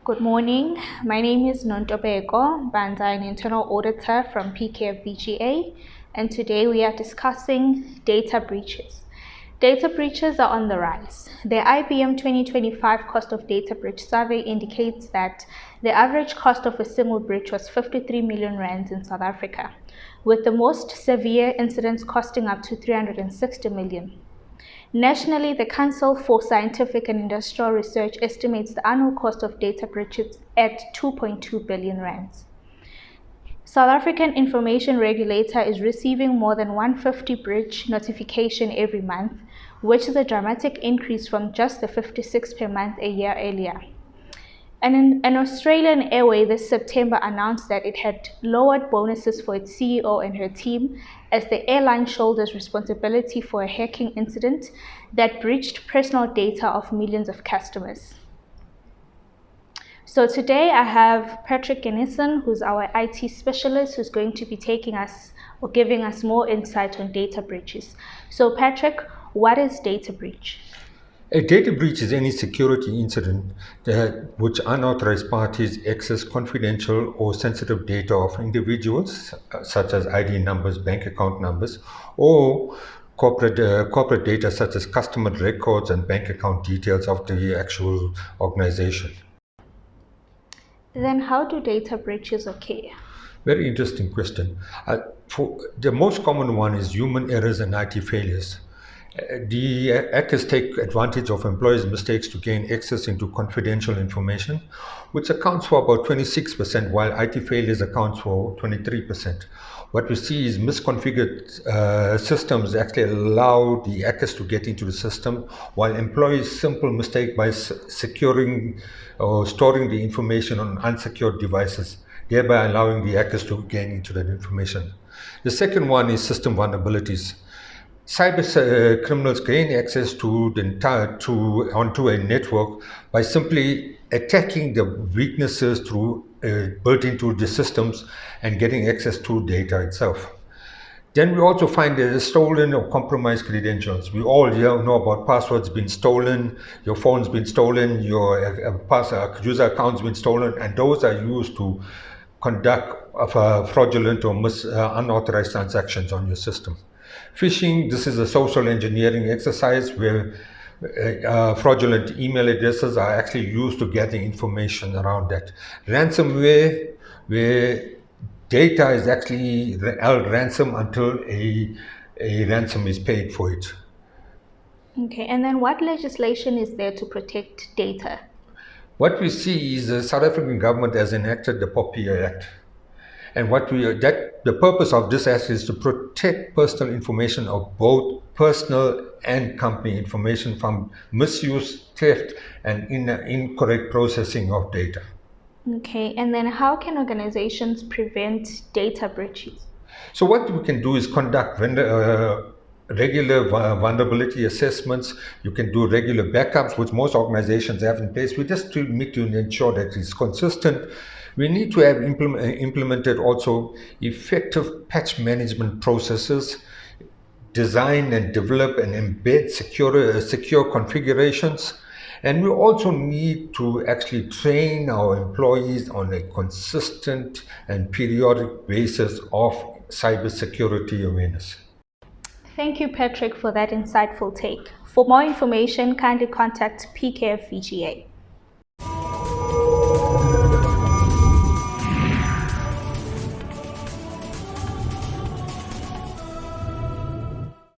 Good morning. My name is Nontobeko Banza, an internal auditor from PKFVGA, and today we are discussing data breaches. Data breaches are on the rise. The IBM 2025 cost of data breach survey indicates that the average cost of a single breach was 53 million rands in South Africa, with the most severe incidents costing up to 360 million. Nationally, the Council for Scientific and Industrial Research estimates the annual cost of data breaches at 2.2 billion rands. South African Information Regulator is receiving more than 150 breach notification every month, which is a dramatic increase from just the 56 per month a year earlier. And an Australian airway this September announced that it had lowered bonuses for its CEO and her team as the airline shoulders responsibility for a hacking incident that breached personal data of millions of customers. So today I have Patrick Ganesan, who's our IT specialist, who's going to be taking us or giving us more insight on data breaches. So Patrick, what is data breach? A data breach is any security incident which unauthorized parties access confidential or sensitive data of individuals, such as ID numbers, bank account numbers, or corporate data such as customer records and bank account details of the actual organization. Then how do data breaches occur? Very interesting question. The most common one is human errors and IT failures. The hackers take advantage of employees' mistakes to gain access into confidential information, which accounts for about 26%, while IT failures accounts for 23%. What we see is misconfigured systems actually allow the hackers to get into the system, while employees' simple mistake by securing or storing the information on unsecured devices, thereby allowing the hackers to gain into that information. The second one is system vulnerabilities. Cyber criminals gain access onto a network by simply attacking the weaknesses built into the systems and getting access to data itself. Then we also find there is stolen or compromised credentials. We all know about passwords being stolen, your phone's been stolen, your user account's been stolen, and those are used to conduct fraudulent or unauthorized transactions on your system. Phishing, this is a social engineering exercise where fraudulent email addresses are actually used to gather information around that. Ransomware, where data is actually held ransom until a ransom is paid for it. Okay, and then what legislation is there to protect data? What we see is the South African government has enacted the POPIA Act. And the purpose of this act is to protect personal information of both personal and company information from misuse, theft, and incorrect processing of data. Okay, and then how can organizations prevent data breaches? So what we can do is conduct regular vulnerability assessments. You can do regular backups, which most organizations have in place. We just need to ensure that it's consistent. We need to have implemented also effective patch management processes, design and develop and embed secure configurations. And we also need to actually train our employees on a consistent and periodic basis of cybersecurity awareness. Thank you, Patrick, for that insightful take. For more information, kindly contact PKFVGA.